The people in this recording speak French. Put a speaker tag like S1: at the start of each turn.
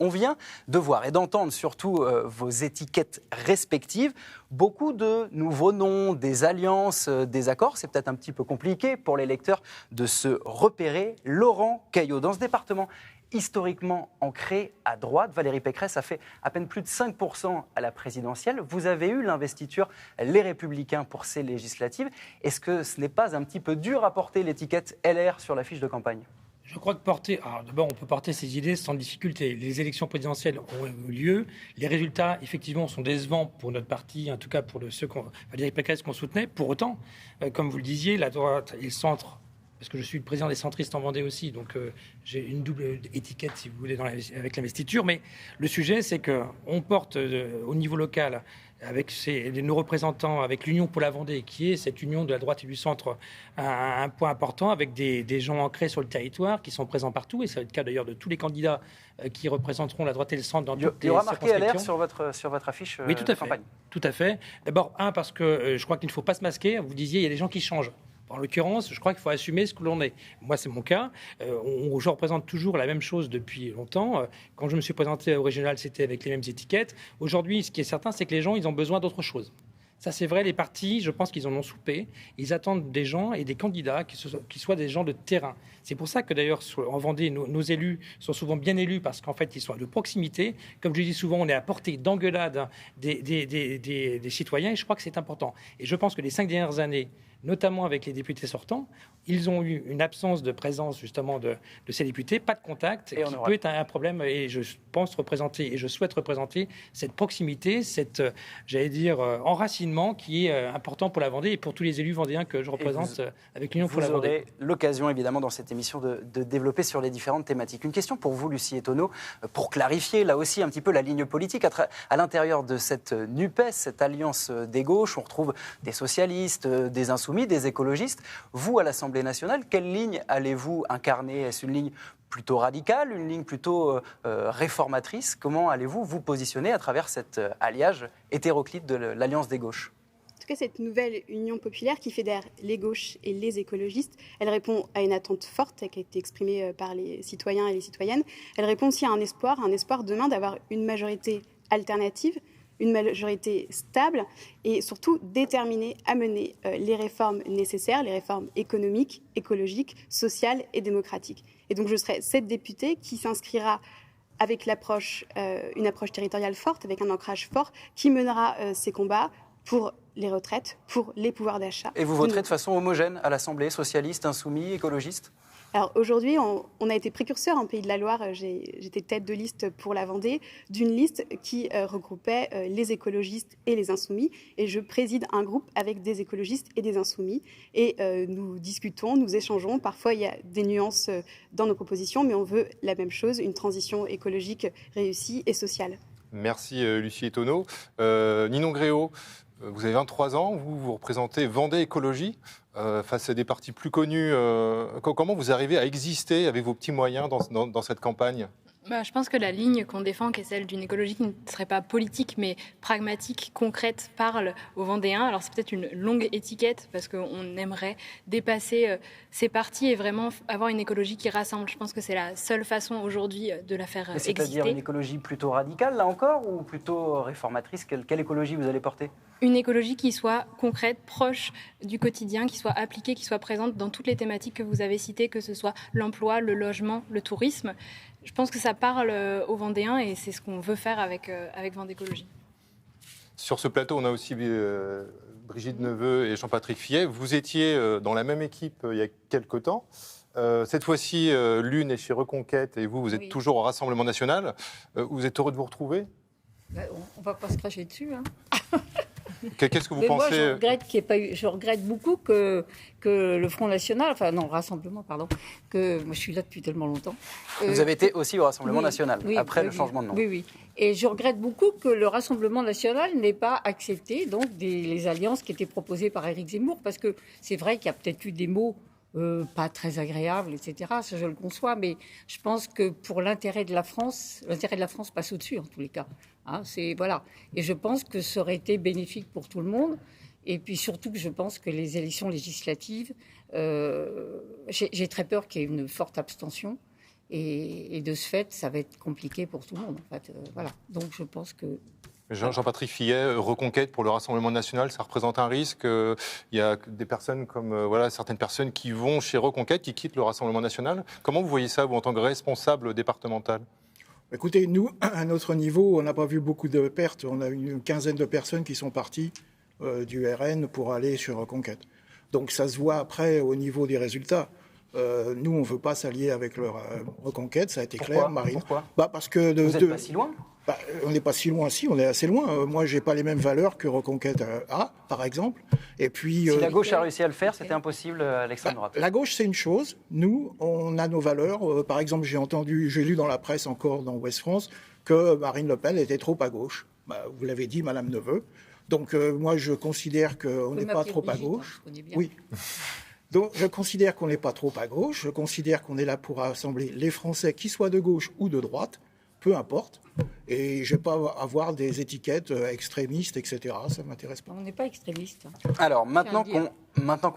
S1: On vient de voir et d'entendre surtout vos étiquettes respectives. Beaucoup de nouveaux noms, des alliances, des accords. C'est peut-être un petit peu compliqué pour les lecteurs de se repérer. Laurent Caillot, dans ce département historiquement ancré à droite, Valérie Pécresse a fait à peine plus de 5% à la présidentielle. Vous avez eu l'investiture Les Républicains pour ces législatives. Est-ce que ce n'est pas un petit peu dur à porter l'étiquette LR sur la fiche de campagne ?
S2: Je crois que d'abord, on peut porter ses idées sans difficulté. Les élections présidentielles ont eu lieu. Les résultats, effectivement, sont décevants pour notre parti, en tout cas pour Valérie Pécresse qu'on soutenait. Pour autant, comme vous le disiez, la droite et le centre, parce que je suis le président des centristes en Vendée aussi, donc j'ai une double étiquette, si vous voulez, avec l'investiture. Mais le sujet, c'est qu'on porte au niveau local, avec nos représentants, avec l'Union pour la Vendée, qui est cette union de la droite et du centre, un point important, avec des gens ancrés sur le territoire, qui sont présents partout, et ça va être le cas d'ailleurs de tous les candidats qui représenteront la droite et le centre dans toutes les circonscriptions.
S1: Il y aura marqué LR sur votre affiche
S2: oui, tout à
S1: de campagne.
S2: Tout à fait. D'abord, parce que je crois qu'il ne faut pas se masquer. Vous disiez, il y a des gens qui changent. En l'occurrence, je crois qu'il faut assumer ce que l'on est. Moi, c'est mon cas. Je représente toujours la même chose depuis longtemps. Quand je me suis présenté au régional, c'était avec les mêmes étiquettes. Aujourd'hui, ce qui est certain, c'est que les gens, ils ont besoin d'autre chose. Ça, c'est vrai, les partis, je pense qu'ils en ont soupé. Ils attendent des gens et des candidats qui soient des gens de terrain. C'est pour ça que, d'ailleurs, en Vendée, nos élus sont souvent bien élus parce qu'en fait, ils sont de proximité. Comme je dis souvent, on est à portée d'engueulade des citoyens et je crois que c'est important. Et je pense que les 5 dernières années, notamment avec les députés sortants, ils ont eu une absence de présence justement de ces députés, pas de contact, qui peut être un problème. Et je pense représenter, et je souhaite représenter cette proximité, cette, enracinement qui est important pour la Vendée et pour tous les élus vendéens que je représente avec l'Union pour la Vendée.
S1: Vous aurez l'occasion, évidemment, dans cette émission de développer sur les différentes thématiques. Une question pour vous, Lucie Etonneau, pour clarifier là aussi un petit peu la ligne politique. À l'intérieur de cette NUPES, cette alliance des gauches, on retrouve des socialistes, des insoumis, des écologistes. Vous, à l'Assemblée nationale, quelle ligne allez-vous incarner ? Est-ce une ligne plutôt radicale, une ligne plutôt réformatrice ? Comment allez-vous vous positionner à travers cet alliage hétéroclite de l'Alliance des gauches ?
S3: En tout cas, cette nouvelle union populaire qui fédère les gauches et les écologistes, elle répond à une attente forte qui a été exprimée par les citoyens et les citoyennes. Elle répond aussi à un espoir demain d'avoir une majorité alternative, une majorité stable et surtout déterminée à mener les réformes nécessaires, les réformes économiques, écologiques, sociales et démocratiques. Et donc je serai cette députée qui s'inscrira avec une approche territoriale forte, avec un ancrage fort, qui mènera ces combats pour les retraites, pour les pouvoirs d'achat.
S1: Et vous voterez de façon homogène à l'Assemblée, socialiste, insoumis, écologiste ?
S3: Alors aujourd'hui, on a été précurseur en Pays de la Loire. J'étais tête de liste pour la Vendée, d'une liste qui regroupait les écologistes et les insoumis. Et je préside un groupe avec des écologistes et des insoumis. Et nous discutons, nous échangeons. Parfois, il y a des nuances dans nos propositions, mais on veut la même chose, une transition écologique réussie et sociale.
S4: Merci Lucie Etonneau. Ninon Gréau, vous avez 23 ans, vous représentez Vendée Écologie. Face à des partis plus connus, comment vous arrivez à exister avec vos petits moyens dans cette campagne ?
S5: Je pense que la ligne qu'on défend, qui est celle d'une écologie qui ne serait pas politique, mais pragmatique, concrète, parle aux Vendéens. Alors c'est peut-être une longue étiquette, parce qu'on aimerait dépasser ces partis et vraiment avoir une écologie qui rassemble. Je pense que c'est la seule façon aujourd'hui de la faire exister.
S1: C'est-à-dire une écologie plutôt radicale, là encore, ou plutôt réformatrice ? Quelle écologie vous allez porter ?
S5: Une écologie qui soit concrète, proche du quotidien, qui soit appliquée, qui soit présente dans toutes les thématiques que vous avez citées, que ce soit l'emploi, le logement, le tourisme. Je pense que ça parle aux Vendéens et c'est ce qu'on veut faire avec Vendée Écologie.
S4: Sur ce plateau, on a aussi Brigitte Neveu et Jean-Patrick Fillet. Vous étiez dans la même équipe il y a quelque temps. Cette fois-ci, l'une est chez Reconquête et vous êtes toujours au Rassemblement national. Vous êtes heureux de vous retrouver ?
S6: On ne va pas se cracher dessus.
S4: Qu'est-ce que vous pensez ?
S6: Moi, je regrette beaucoup que le Front National, Rassemblement, que moi je suis là depuis tellement longtemps.
S1: Vous avez été aussi au Rassemblement National, après le changement de nom.
S6: Oui. Et je regrette beaucoup que le Rassemblement National n'ait pas accepté donc, les alliances qui étaient proposées par Éric Zemmour, parce que c'est vrai qu'il y a peut-être eu des mots pas très agréables, etc. Ça, je le conçois, mais je pense que pour l'intérêt de la France passe au-dessus, en tous les cas. Voilà. Et je pense que ça aurait été bénéfique pour tout le monde. Et puis surtout que je pense que les élections législatives, j'ai très peur qu'il y ait une forte abstention. Et de ce fait, ça va être compliqué pour tout le monde. En fait. Voilà. Donc je pense que...
S4: Jean-Patrick Fillet, Reconquête pour le Rassemblement national, ça représente un risque. Il y a des personnes comme certaines personnes qui vont chez Reconquête, qui quittent le Rassemblement national. Comment vous voyez ça, vous, en tant que responsable départemental ?
S7: Écoutez, nous, à notre niveau, on n'a pas vu beaucoup de pertes. On a une quinzaine de personnes qui sont parties du RN pour aller sur Reconquête. Donc ça se voit après au niveau des résultats. Nous, on ne veut pas s'allier avec le Reconquête, ça a été clair, Marine.
S1: Pourquoi ?
S7: Parce que
S1: Vous n'êtes pas si loin ?
S7: On n'est pas si loin, si, on est assez loin. Moi, je n'ai pas les mêmes valeurs que Reconquête a, par exemple. Et puis,
S1: si la gauche a réussi à le faire, c'était impossible à l'extrême droite.
S7: La gauche, c'est une chose. Nous, on a nos valeurs. Par exemple, j'ai lu dans la presse encore dans Ouest France que Marine Le Pen était trop à gauche. Vous l'avez dit, Madame Neveu. Donc, moi, je considère qu'on n'est pas trop à gauche. Oui. Donc, je considère qu'on n'est pas trop à gauche. Je considère qu'on est là pour rassembler les Français, qu'ils soient de gauche ou de droite, peu importe. Et je ne vais pas avoir des étiquettes extrémistes, etc. Ça ne m'intéresse pas.
S6: On n'est pas extrémistes.
S1: Alors, maintenant qu'on